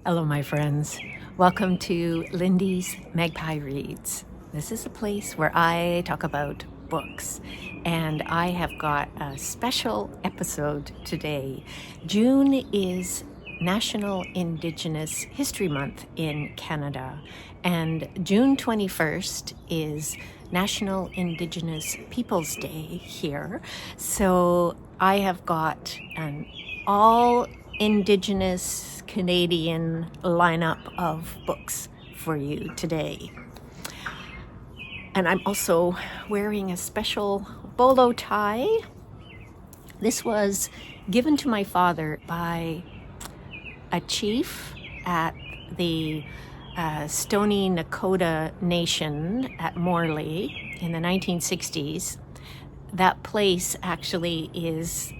Hello, my friends. Welcome to Lindy's Magpie Reads. This is a place where I talk about books, and I have got a special episode today. June is National Indigenous History Month in Canada, and June 21st is National Indigenous Peoples Day here. So I have got an all-Indigenous Canadian lineup of books for you today. And I'm also wearing a special bolo tie. This was given to my father by a chief at the Stoney Nakoda Nation at Morley in the 1960s. That place actually is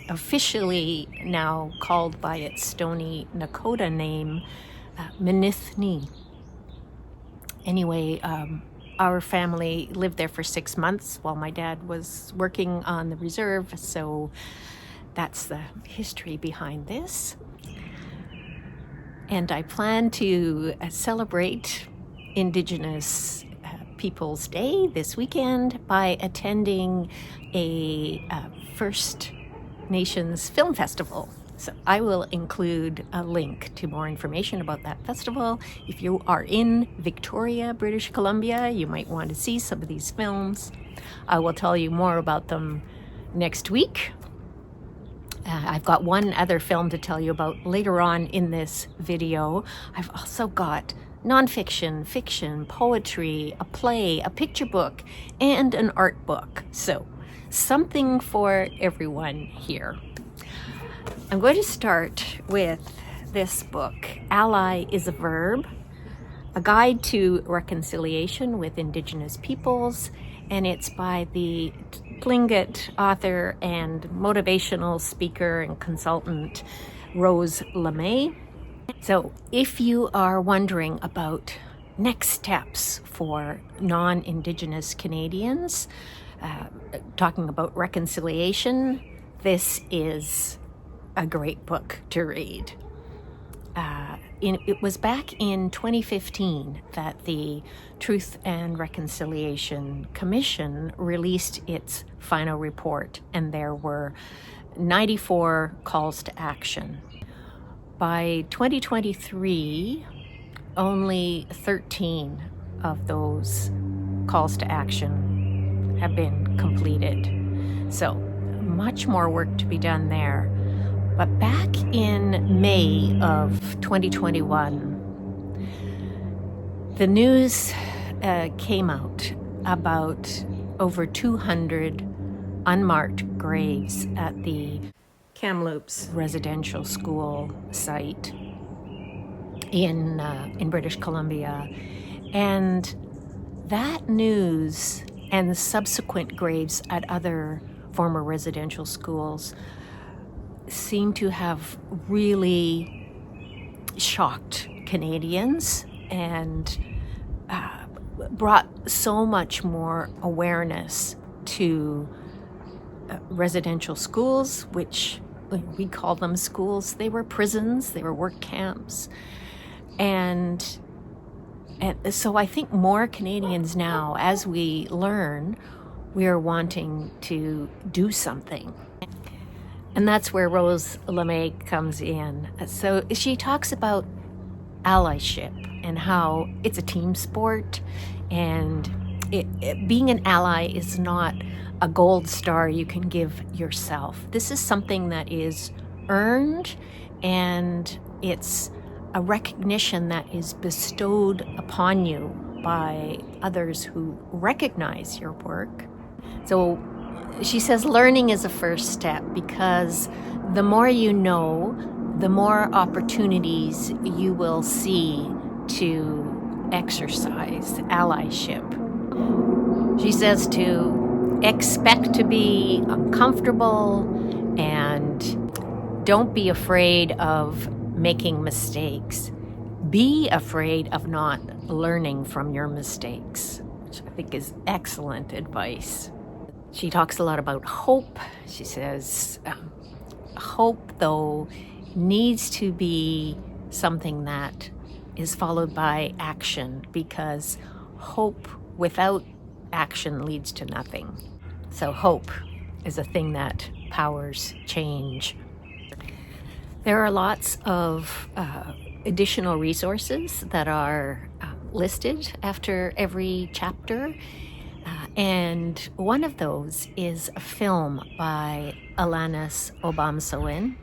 officially now called by its Stoney Nakoda name, Menithni. Anyway, our family lived there for 6 months while my dad was working on the reserve, so that's the history behind this. And I plan to celebrate Indigenous Peoples Day this weekend by attending a First Nations Film Festival. So I will include a link to more information about that festival. If you are in Victoria, British Columbia, you might want to see some of these films. I will tell you more about them next week. I've got one other film to tell you about later on in this video. I've also got nonfiction, fiction, poetry, a play, a picture book, and an art book. So something for everyone here. I'm going to start with this book, Ally is a Verb, a guide to reconciliation with Indigenous peoples, and it's by the Tlingit author and motivational speaker and consultant Rose LeMay. So if you are wondering about next steps for non-Indigenous Canadians, talking about reconciliation, this is a great book to read. It was back in 2015 that the Truth and Reconciliation Commission released its final report, and there were 94 calls to action. By 2023, only 13 of those calls to action have been completed. So much more work to be done there. But back in May of 2021, the news came out about over 200 unmarked graves at the Kamloops residential school site in British Columbia. And that news and the subsequent graves at other former residential schools seem to have really shocked Canadians and brought so much more awareness to residential schools, which we call them schools. They were prisons, they were work camps. And so I think more Canadians now, as we learn, we are wanting to do something. And that's where Rose LeMay comes in. So she talks about allyship and how it's a team sport, and being an ally is not a gold star you can give yourself. This is something that is earned, and it's a recognition that is bestowed upon you by others who recognize your work. So she says learning is a first step, because the more you know, the more opportunities you will see to exercise allyship. She says to expect to be uncomfortable and don't be afraid of making mistakes. Be afraid of not learning from your mistakes, which I think is excellent advice. She talks a lot about hope. She says, hope, though, needs to be something that is followed by action, because hope without action leads to nothing. So hope is a thing that powers change. There are lots of additional resources that are listed after every chapter. And one of those is a film by Alanis Obamsawin,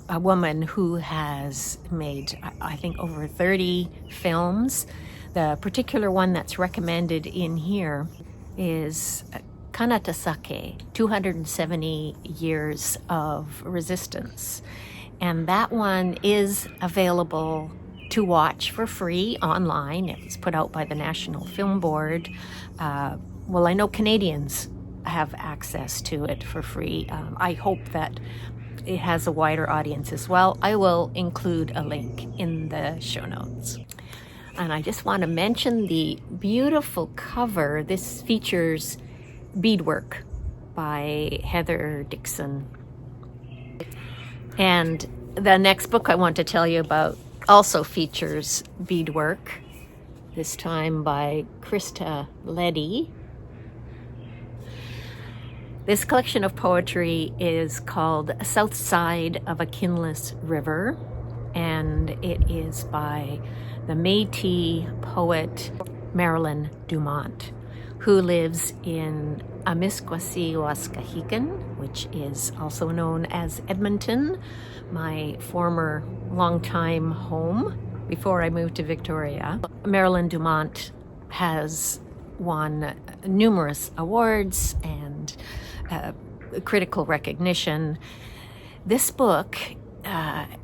a woman who has made, I think, over 30 films. The particular one that's recommended in here is Kanatatsake, 270 Years of Resistance. And that one is available to watch for free online. It was put out by the National Film Board. Well, I know Canadians have access to it for free. I hope that it has a wider audience as well. I will include a link in the show notes. And I just want to mention the beautiful cover. This features beadwork by Heather Dixon. And the next book I want to tell you about also features beadwork, this time by Krista Leddy. This collection of poetry is called South Side of a Kinless River, and it is by the Metis poet Marilyn Dumont, who lives in Amiskwasi-Waskahikan, which is also known as Edmonton, my former longtime home before I moved to Victoria. Marilyn Dumont has won numerous awards and critical recognition. This book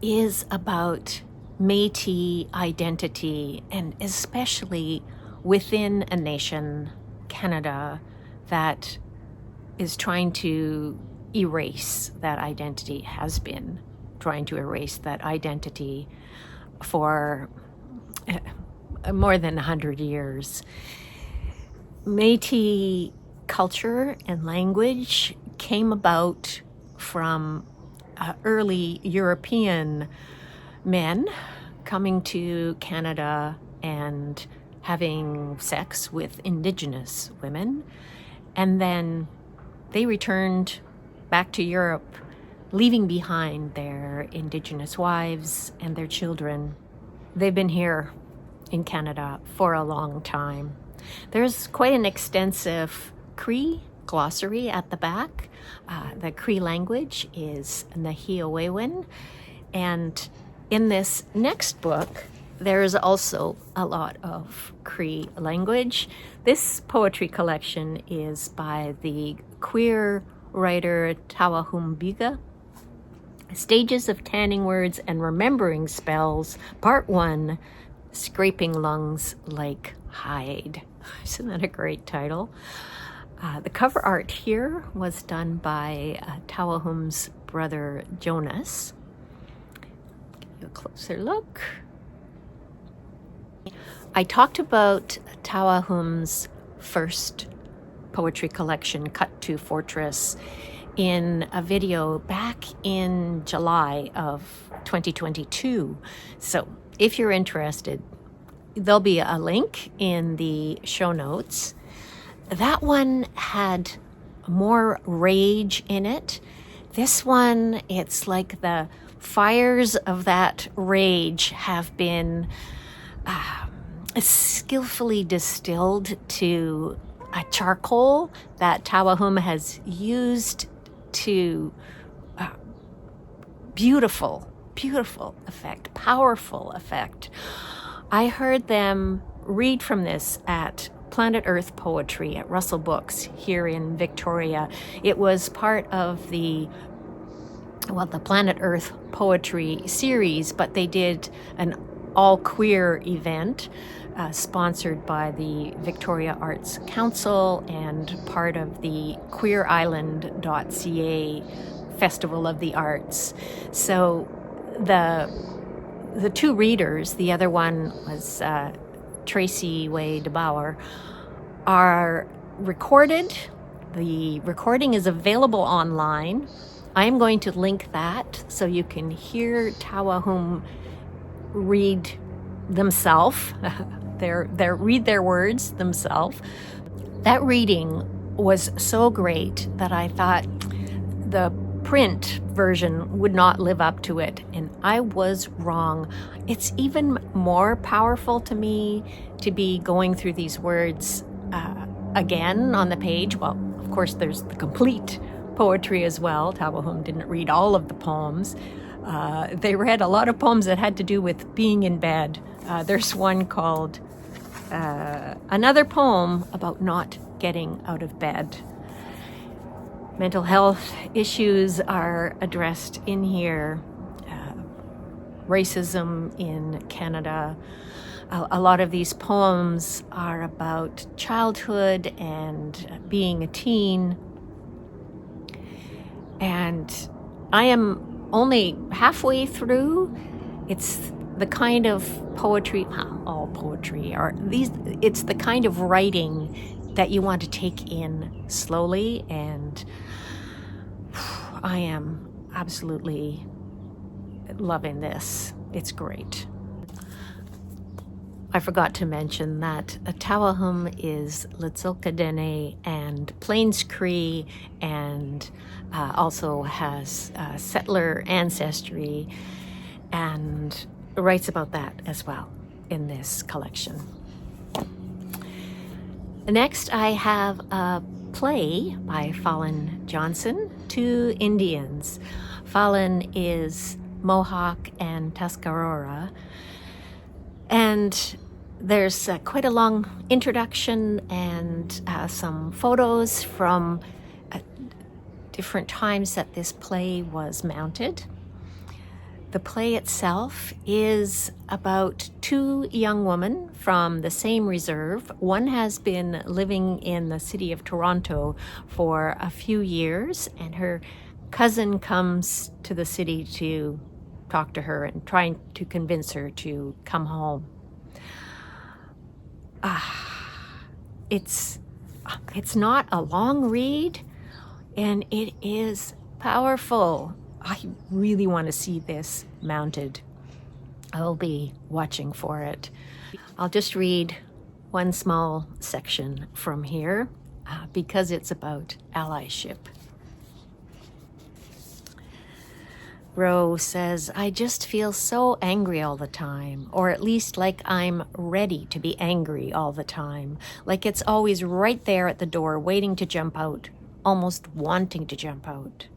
is about Métis identity, and especially within a nation, Canada, that is trying to erase that identity, has been trying to erase that identity for more than 100 years. Métis culture and language came about from early European men coming to Canada and having sex with Indigenous women, and then they returned back to Europe, leaving behind their Indigenous wives and their children. They've been here in Canada for a long time. There's quite an extensive Cree glossary at the back. The Cree language is Nahiawewin, and in this next book, there is also a lot of Cree language. This poetry collection is by the queer writer Tawahum Bige. Stages of Tanning Words and Remembering Spells, Part 1, Scraping Lungs Like Hide. Isn't that a great title? The cover art here was done by Tawahum's brother Jonas. Give you a closer look. I talked about Tawahum's first poetry collection, Cut to Fortress, in a video back in July of 2022. So if you're interested, there'll be a link in the show notes. That one had more rage in it. This one, it's like the fires of that rage have been skillfully distilled to a charcoal that Tawahum has used to beautiful effect, powerful effect. I heard them read from this at Planet Earth Poetry at Russell Books here in Victoria. It was part of the Planet Earth Poetry series, but they did an all-queer event sponsored by the Victoria Arts Council and part of the queerisland.ca Festival of the Arts. So the two readers, the other one was Tracy Way DeBauer, are recorded. The recording is available online, I'm going to link that so you can hear Tawahum read themselves, read their words themselves. That reading was so great that I thought the print version would not live up to it, and I was wrong. It's even more powerful to me to be going through these words again on the page. Well, of course, there's the complete poetry as well. Tawahum didn't read all of the poems. They read a lot of poems that had to do with being in bed. There's one called Another Poem About Not Getting Out of Bed. Mental health issues are addressed in here. Racism in Canada. A lot of these poems are about childhood and being a teen. And I am only halfway through. It's the kind of poetry, all poetry, it's the kind of writing that you want to take in slowly, and I am absolutely loving this. It's great. I forgot to mention that Tawahum is Łutselk'e, Dene, and Plains Cree, and also has settler ancestry, and writes about that as well in this collection. Next, I have a play by Falen Johnson, Two Indians. Falen is Mohawk and Tuscarora, and there's quite a long introduction and some photos from different times that this play was mounted. The play itself is about two young women from the same reserve. One has been living in the city of Toronto for a few years, and her cousin comes to the city to talk to her and trying to convince her to come home. It's not a long read, and it is powerful. I really want to see this mounted. I'll be watching for it. I'll just read one small section from here because it's about allyship. Ro says, I just feel so angry all the time, or at least like I'm ready to be angry all the time, like it's always right there at the door waiting to jump out, almost wanting to jump out.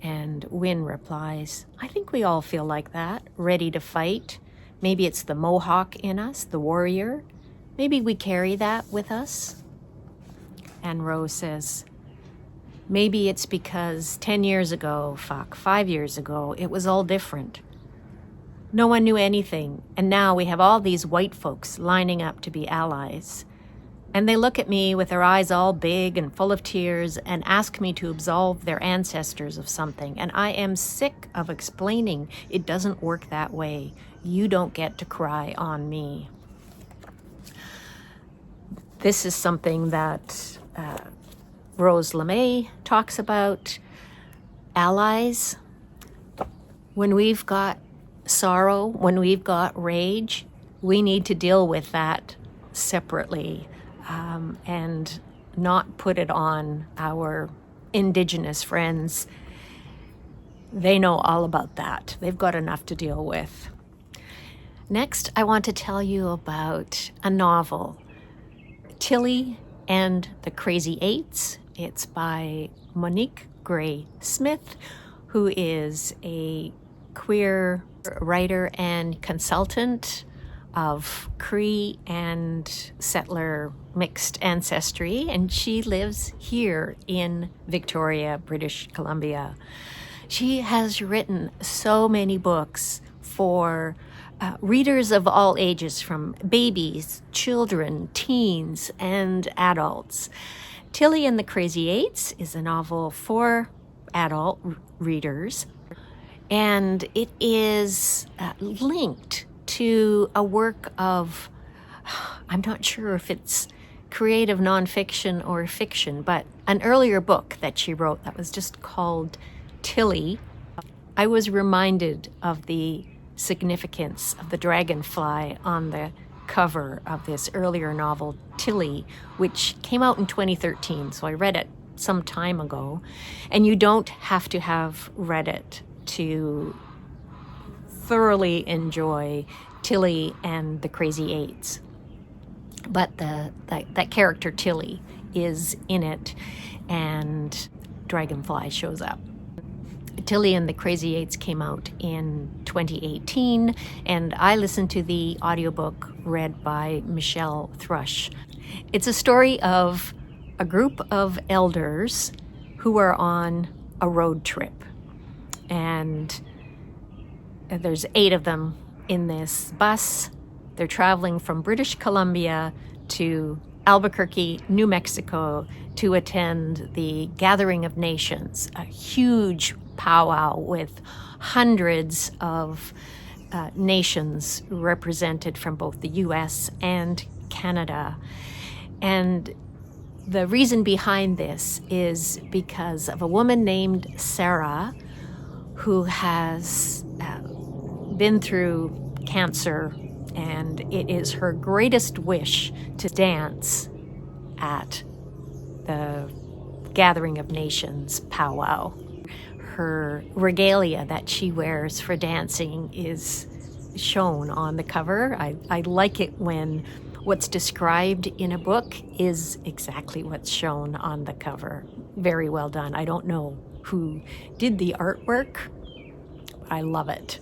And Wynne replies, I think we all feel like that, ready to fight. Maybe it's the Mohawk in us, the warrior. Maybe we carry that with us. And Rose says, maybe it's because 10 years ago, 5 years ago, it was all different. No one knew anything, and now we have all these white folks lining up to be allies. And they look at me with their eyes all big and full of tears and ask me to absolve their ancestors of something. And I am sick of explaining it doesn't work that way. You don't get to cry on me. This is something that Rose LeMay talks about. Allies. When we've got sorrow, when we've got rage, we need to deal with that separately. And not put it on our Indigenous friends. They know all about that. They've got enough to deal with. Next, I want to tell you about a novel, Tilly and the Crazy Eights. It's by Monique Gray Smith, who is a queer writer and consultant of Cree and settler mixed ancestry, and she lives here in Victoria, British Columbia. She has written so many books for readers of all ages, from babies, children, teens, and adults. Tilly and the Crazy Eights is a novel for adult readers, and it is linked to a work of, I'm not sure if it's creative nonfiction or fiction, but an earlier book that she wrote that was just called Tilly, I was reminded of the significance of the dragonfly on the cover of this earlier novel, Tilly, which came out in 2013, so I read it some time ago. And you don't have to have read it to thoroughly enjoy Tilly and the Crazy Eights. But that character Tilly is in it, and Dragonfly shows up. Tilly and the Crazy Eights came out in 2018, and I listened to the audiobook read by Michelle Thrush. It's a story of a group of elders who are on a road trip, and there's 8 of them in this bus. They're traveling from British Columbia to Albuquerque, New Mexico, to attend the Gathering of Nations, a huge powwow with hundreds of nations represented from both the US and Canada. And the reason behind this is because of a woman named Sarah who has been through cancer, and it is her greatest wish to dance at the Gathering of Nations powwow. Her regalia that she wears for dancing is shown on the cover. I like it when what's described in a book is exactly what's shown on the cover. Very well done. I don't know who did the artwork. I love it.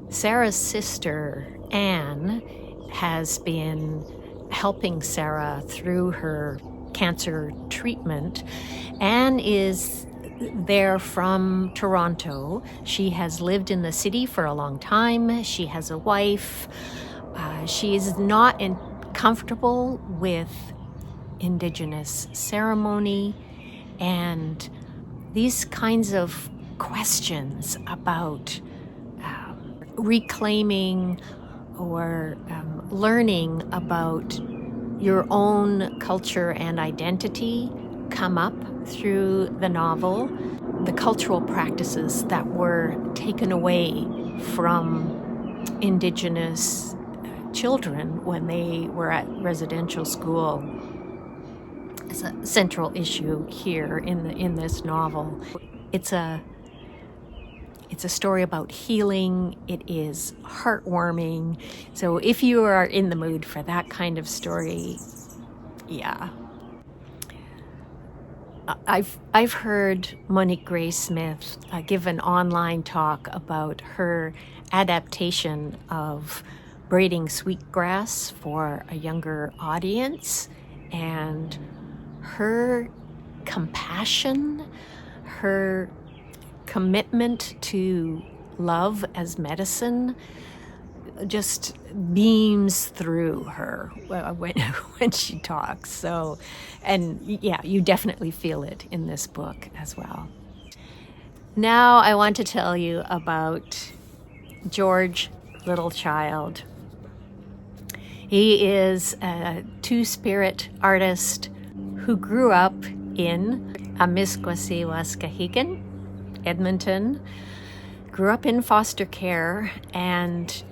Sarah's sister, Anne, has been helping Sarah through her cancer treatment. Anne is there from Toronto. She has lived in the city for a long time. She has a wife. She is not comfortable with Indigenous ceremony and these kinds of questions about reclaiming or learning about your own culture and identity come up through the novel. The cultural practices that were taken away from Indigenous children when they were at residential school is a central issue here in this novel. It's a story about healing. It is heartwarming. So if you are in the mood for that kind of story, yeah. I've heard Monique Gray-Smith give an online talk about her adaptation of Braiding Sweetgrass for a younger audience, and her compassion, her commitment to love as medicine just beams through her when she talks. So, and yeah, you definitely feel it in this book as well. Now I want to tell you about George Littlechild. He is a two-spirit artist who grew up in Amiskwasiwaskahikan, Edmonton, grew up in foster care and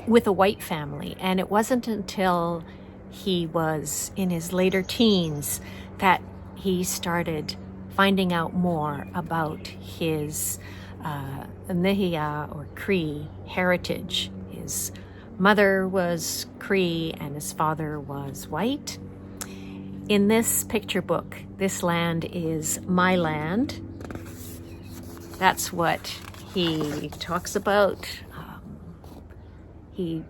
with a white family. And it wasn't until he was in his later teens that he started finding out more about his Nihia or Cree heritage. His mother was Cree and his father was white. In this picture book, This Land is My Land, that's what he talks about. He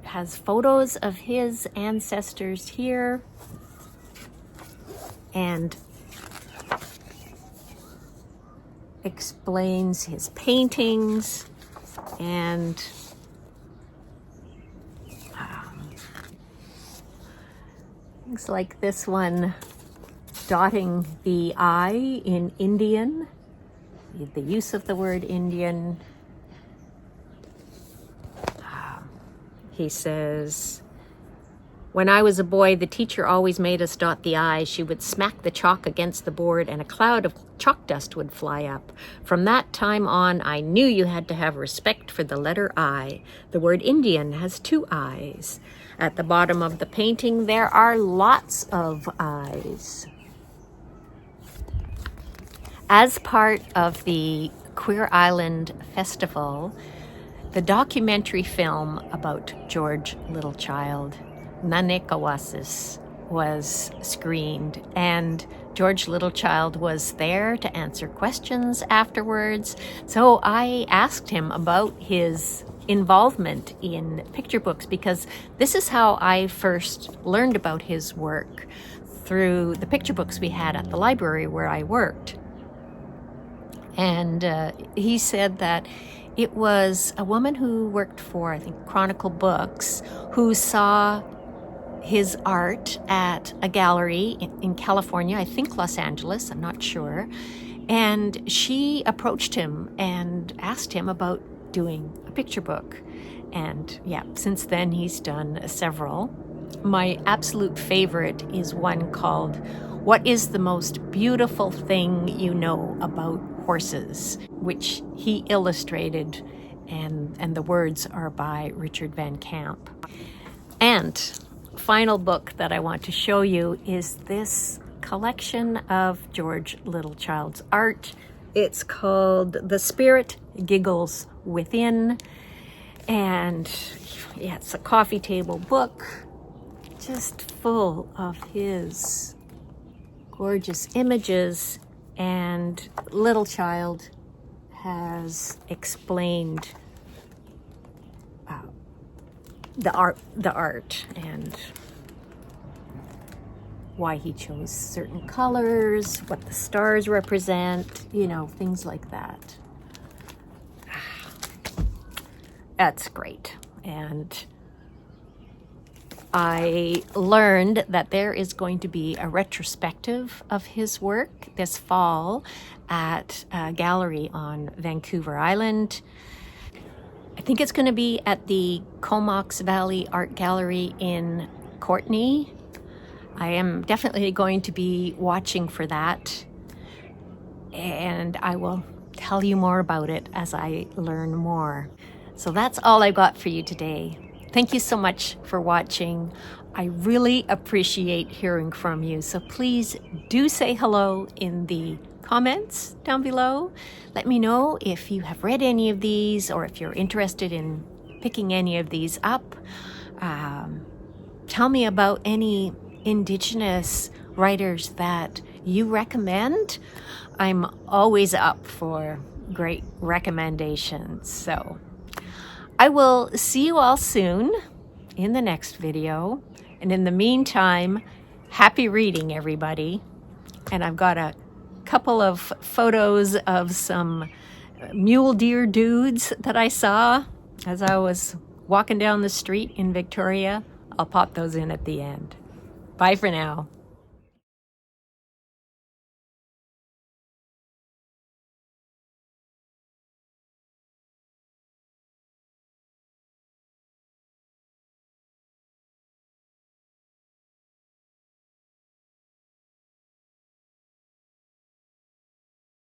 has photos of his ancestors here and explains his paintings and things like this one, dotting the I in Indian, the use of the word Indian. He says, When I was a boy, the teacher always made us dot the I's. She would smack the chalk against the board and a cloud of chalk dust would fly up. From that time on, I knew you had to have respect for the letter I. The word Indian has 2 I's. At the bottom of the painting, there are lots of I's. As part of the Queer Island Festival, the documentary film about George Littlechild, Nanekawâsis, was screened, and George Littlechild was there to answer questions afterwards. So I asked him about his involvement in picture books, because this is how I first learned about his work, through the picture books we had at the library where I worked. And he said that it was a woman who worked for, I think, Chronicle Books, who saw his art at a gallery in California, I think Los Angeles, I'm not sure. And she approached him and asked him about doing a picture book. And yeah, since then he's done several. My absolute favorite is one called "What is the Most Beautiful Thing You Know About Horses?" which he illustrated, and the words are by Richard Van Camp. And final book that I want to show you is this collection of George Littlechild's art. It's called The Spirit Giggles Within, and yeah, it's a coffee table book, just full of his gorgeous images, and Littlechild has explained the art and why he chose certain colors, what the stars represent, you know, things like that. That's great. And I learned that there is going to be a retrospective of his work this fall at a gallery on Vancouver Island. I think it's going to be at the Comox Valley Art Gallery in Courtenay. I am definitely going to be watching for that, and I will tell you more about it as I learn more. So that's all I got for you today. Thank you so much for watching. I really appreciate hearing from you. So please do say hello in the comments down below. Let me know if you have read any of these, or if you're interested in picking any of these up. Tell me about any Indigenous writers that you recommend. I'm always up for great recommendations. So I will see you all soon in the next video. And in the meantime, happy reading, everybody. And I've got a couple of photos of some mule deer dudes that I saw as I was walking down the street in Victoria. I'll pop those in at the end. Bye for now.